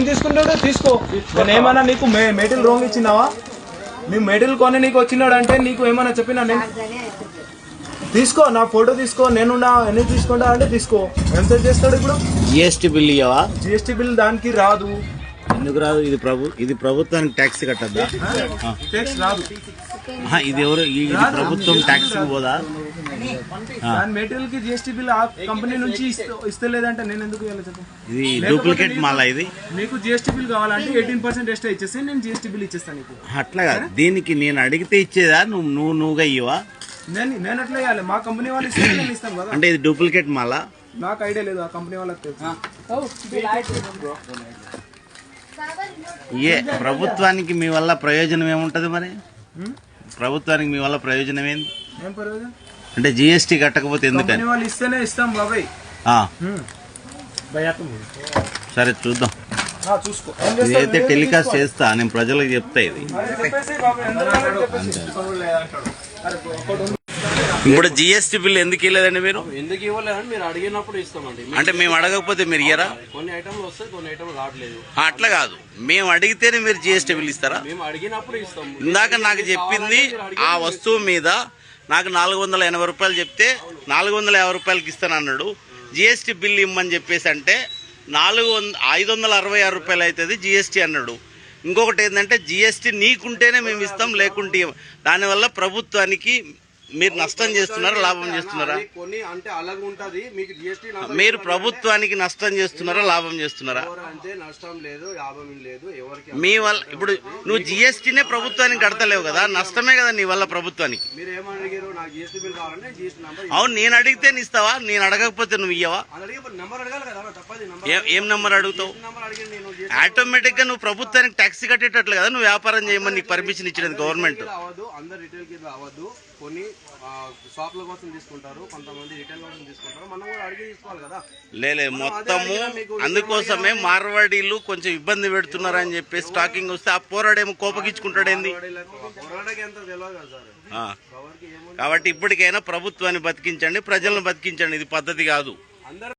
తీసుకుంటాడు తీసుకో. నేను ఏమన్నా నీకు మెటీరియల్ రోంగ్ ఇచ్చినావా? నీ మెటీరియల్ కొని నీకు వచ్చినాడు అంటే నీకు ఏమన్నా చెప్పినా నేను తీసుకో, నా ఫోటో తీసుకో, నేను ఎన్ని తీసుకుంటా అంటే తీసుకో. ఎంత చేస్తాడు ఇప్పుడు? జిఎస్టీ బిల్ ఇవ్వవా? జిఎస్టీ బిల్ దానికి రాదు. ఎందుకు రాదు? ఇది ప్రభుత్వానికి ట్యాక్స్ కట్టద్దా? ట్యాక్స్ రాదు. ఇది ఎవరు? ఇది ప్రభుత్వం ట్యాక్స్ పోదా? దాని మెటీరియల్ కి జిఎస్టీ బిల్ ఆ కంపెనీ నుంచి ఇస్తలేదంటే నేను ఎందుకు ఇవ్వాలి చెప్పు? ఇది డూప్లికేట్ మాలా ఇది. నీకు జిఎస్టీ బిల్ కావాలంటే 18% ఎక్స్ట్రా ఇచ్చేసి నేను జిఎస్టీ బిల్ ఇచ్చేస్తాను నీకు. అట్లాగా దీనికి నేను అడిగితే ఇచ్చేదా? నువ్వుగా ఇవ్వవా? నేను ఎట్లా ఇవ్వాలి? మా కంపెనీ వాళ్ళు ఇస్తే నేను ఇస్తాను కదా. అంటే ఇది డూప్లికేట్ మాలా? నాకు ఐడియా లేదు, ఆ కంపెనీ వాళ్ళకి తెలుసు. ప్రభుత్వానికి మీ వల్ల ప్రయోజనం ఏముంటది మరి? ప్రభుత్వానికి మీ వల్ల ప్రయోజనం ఏంది? ఏం ప్రయోజనం అంటే జిఎస్టీ కట్టకపోతే ఎందుకని? వాళ్ళు ఇస్తేనే ఇస్తాం బాబాయ్. సరే చూద్దాం. చూసుకో. ఇదైతే టెలికాస్ట్ చేస్తా, నేను ప్రజలకు చెప్తా. ఇది ఇప్పుడు జిఎస్టీ బిల్ ఎందుకు ఇవ్వలేదండి మీరు? ఎందుకు ఇవ్వలేదండి? మీరు అడిగినప్పుడు ఇస్తామండి. అంటే మేము అడగకపోతే మీరు ఇయ్యరా? కొన్ని ఐటమ్లు వస్తాయి, కొన్ని ఐటమ్లు రావట్లేదు. అట్లా కాదు, మేము అడిగితేనే మీరు జిఎస్టీ బిల్ ఇస్తారా? మేము అడిగినప్పుడు ఇస్తాం. ఇందాక నాకు చెప్పింది ఆ వస్తువు మీద నాకు 480 రూపాయలు చెప్తే 450 రూపాయలకి ఇస్తాను అన్నాడు. జిఎస్టీ బిల్ ఇమ్మని చెప్పేసి అంటే 566 రూపాయలు అవుతుంది జిఎస్టీ అన్నాడు. ఇంకొకటి ఏంటంటే జిఎస్టీ నీకుంటేనే మేము ఇస్తాం, లేకుంటే దానివల్ల ప్రభుత్వానికి మీరు నష్టం చేస్తున్నారా, లాభం చేస్తున్నారా? కొన్ని అంటే అలాగే ఉంటది. మీకు జిఎస్టీ మీరు ప్రభుత్వానికి నష్టం చేస్తున్నారా, లాభం చేస్తున్నారా? అంటే నష్టం లేదు, లాభం లేదు ఎవరికి. మీ వల్ల ఇప్పుడు నువ్వు జిఎస్టీనే ప్రభుత్వానికి కడతలేవు కదా, నష్టమే కదా నీ వల్ల ప్రభుత్వానికి. మీరు ఏమడిగారు? నాకు జిఎస్టీ బిల్ కావాలంటే జిఎస్టీ నంబర్. అవును, నేను అడిగితే ఇస్తావా? నేను అడగకపోతే నువ్వు ఇయ్యవా? నంబర్ అడగాలి కదా, తప్పది. ఏం నెంబర్ అడుగుతావు? నంబర్ అడిగాను నేను. ఆటోమేటిక్ గా నువ్వు ప్రభుత్వానికి ట్యాక్స్ కట్టేటట్లు కదా నువ్వు వ్యాపారం చేయమని నీకు పర్మిషన్ ఇచ్చినది గవర్నమెంట్. అవ్వదు, అందరు రిటైల్ కి అవ్వద్దు. కొన్ని షాప్ల కోసం తీసుకుంటారు, కొంతమంది రిటైల్ కోసం తీసుకుంటారు. మనం కూడా అడిగి తీసుకోవాలి కదా. లేలే మొత్తము అందుకోసమే మార్వాడీలు కొంచెం ఇబ్బంది పెడుతున్నారని చెప్పి స్టాకింగ్ వస్తే ఆ పోరాడేమో కోపగించుకుంటాడేంది. కాబట్టి ఇప్పటికైనా ప్రభుత్వాన్ని బతికించండి, ప్రజలను బతికించండి. ఇది పద్ధతి కాదు.